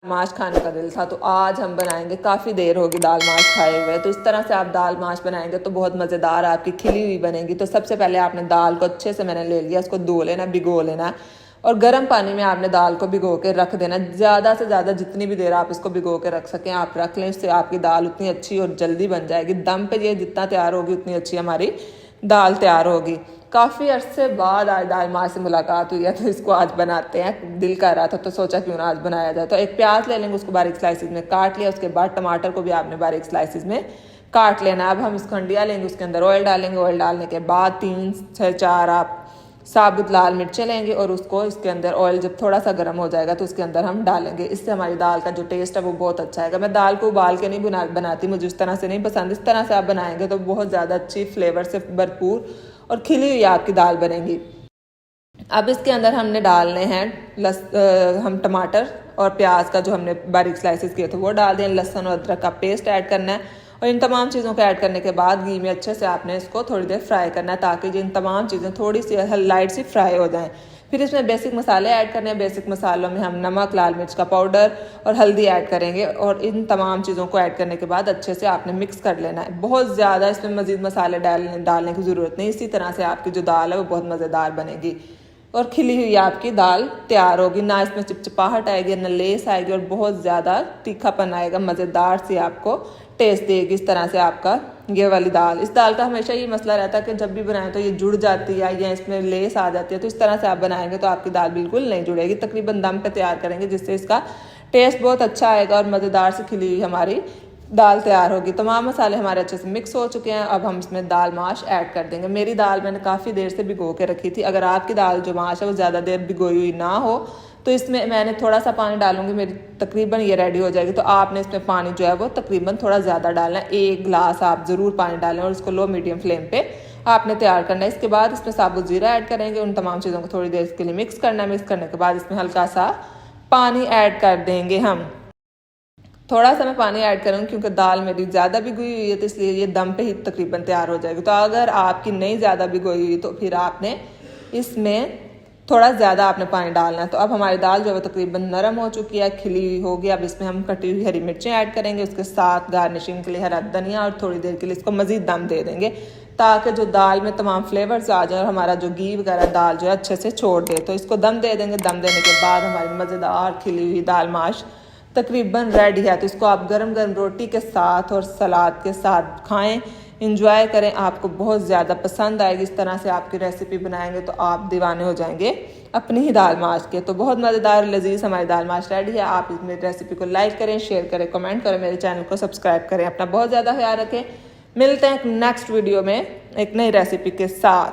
माश खाने का दिल था तो आज हम बनाएंगे। काफ़ी देर होगी दाल माश खाए हुए, तो इस तरह से आप दाल माश बनाएंगे तो बहुत मज़ेदार आपकी खिली हुई बनेगी। तो सबसे पहले आपने दाल को अच्छे से मैंने ले लिया, इसको धो लेना, भिगो लेना और गर्म पानी में आपने दाल को भिगो के रख देना। ज़्यादा से ज़्यादा जितनी भी देर आप इसको भिगो के रख सकें आप रख लें, इससे आपकी दाल उतनी अच्छी और जल्दी बन जाएगी। दम पे ये जितना तैयार होगी उतनी अच्छी हमारी दाल तैयार होगी। काफ़ी अरसे बाद आज दाल माश से मुलाकात हुई है तो इसको आज बनाते हैं। दिल कर रहा था तो सोचा क्यों ना आज बनाया जाए। तो एक प्याज ले लेंगे, उसको बारीक स्लाइसिस में काट लिया। उसके बाद टमाटर को भी आपने बारीक स्लाइसिस में काट लेना। अब हम इसको हंडिया लेंगे, उसके अंदर ऑयल डालेंगे। ऑयल डालने के बाद 3 से 4 आप साबुत लाल मिर्चें लेंगे और उसको इसके अंदर ऑयल जब थोड़ा सा गर्म हो जाएगा तो उसके अंदर हम डालेंगे। इससे हमारी दाल का जो टेस्ट है वो बहुत अच्छा आएगा। मैं दाल को उबाल के नहीं बनाती, मुझे उस तरह से नहीं पसंद। इस तरह से आप बनाएंगे तो बहुत ज़्यादा अच्छी फ्लेवर से भरपूर और खिली हुई आपकी दाल बनेगी। अब इसके अंदर हमने डालने हैं हम टमाटर और प्याज का जो हमने बारीक स्लाइसेस किए थे वो डाल दें। लहसुन और अदरक का पेस्ट ऐड करना है और इन तमाम चीज़ों को ऐड करने के बाद घी में अच्छे से आपने इसको थोड़ी देर फ्राई करना है ताकि इन तमाम चीज़ें थोड़ी सी लाइट सी फ्राई हो जाएं। फिर इसमें बेसिक मसाले ऐड करने हैं। बेसिक मसालों में हम नमक, लाल मिर्च का पाउडर और हल्दी ऐड करेंगे और इन तमाम चीज़ों को ऐड करने के बाद अच्छे से आपने मिक्स कर लेना है। बहुत ज़्यादा इसमें मज़ीद मसाले डालने की ज़रूरत नहीं। इसी तरह से आपकी जो दाल है वो बहुत मज़ेदार बनेगी और खिली हुई आपकी दाल तैयार होगी। ना इसमें चिपचिपाहट आएगी, ना लेस आएगी और बहुत ज़्यादा तीखापन आएगा। मज़ेदार सी आपको टेस्ट देगी इस तरह से आपका ये वाली दाल। इस दाल का हमेशा ये मसला रहता है कि जब भी बनाएं तो ये जुड़ जाती है या इसमें लेस आ जाती है। तो इस तरह से आप बनाएंगे तो आपकी दाल बिल्कुल नहीं जुड़ेगी। तकरीबन दम पे तैयार करेंगे जिससे इसका टेस्ट बहुत अच्छा आएगा और मज़ेदार से खिली हुई हमारी दाल तैयार होगी। तमाम मसाले हमारे अच्छे से मिक्स हो चुके हैं। अब हम इसमें दाल माश ऐड कर देंगे। मेरी दाल मैंने काफ़ी देर से भिगो के रखी थी। अगर आपकी दाल जो माश है वो ज़्यादा देर भिगोई हुई ना हो तो इसमें मैंने थोड़ा सा पानी डालूंगी, मेरी तकरीबन ये रेडी हो जाएगी। तो आपने इसमें पानी जो है वो तकरीबन थोड़ा ज़्यादा डालना है। 1 गिलास आप ज़रूर पानी डालें और इसको लो मीडियम फ्लेम पे आपने तैयार करना है। इसके बाद इसमें साबुत जीरा ऐड करेंगे। उन तमाम चीज़ों को थोड़ी देर के लिए मिक्स करना है। मिक्स करने के बाद इसमें हल्का सा पानी ऐड कर देंगे। हम थोड़ा सा मैं पानी ऐड करूँगी क्योंकि दाल मेरी ज़्यादा भिगोई हुई है तो इसलिए ये दम पे ही तकरीबन तैयार हो जाएगी। तो अगर आपकी नहीं ज़्यादा भिगोई हुई तो फिर आपने इसमें थोड़ा ज़्यादा आपने पानी डालना है। तो अब हमारी दाल जो है तकरीबन नरम हो चुकी है, खिली हुई होगी। अब इसमें हम कटी हुई हरी मिर्चें ऐड करेंगे। उसके साथ गार्निशिंग के लिए हरा धनिया और थोड़ी देर के लिए इसको मज़ीद दम दे देंगे ताकि जो दाल में तमाम फ्लेवर्स आ जाए और हमारा जो घी वगैरह दाल जो है अच्छे से छोड़ दे। तो इसको दम दे देंगे। दम देने के बाद हमारी मज़ेदार खिली हुई दाल माश तकरीबन रेडी है। तो इसको आप गरम गरम रोटी के साथ और सलाद के साथ खाएं, इंजॉय करें। आपको बहुत ज़्यादा पसंद आएगी। इस तरह से आपकी रेसिपी बनाएंगे तो आप दीवाने हो जाएंगे अपनी ही दाल माश के। तो बहुत मज़ेदार लजीज हमारी दाल माश रेडी है। आप इस मेरी रेसिपी को लाइक करें, शेयर करें, कमेंट करें, मेरे चैनल को सब्सक्राइब करें। अपना बहुत ज़्यादा ख्याल रखें। मिलते हैं नेक्स्ट वीडियो में एक नई रेसिपी के साथ।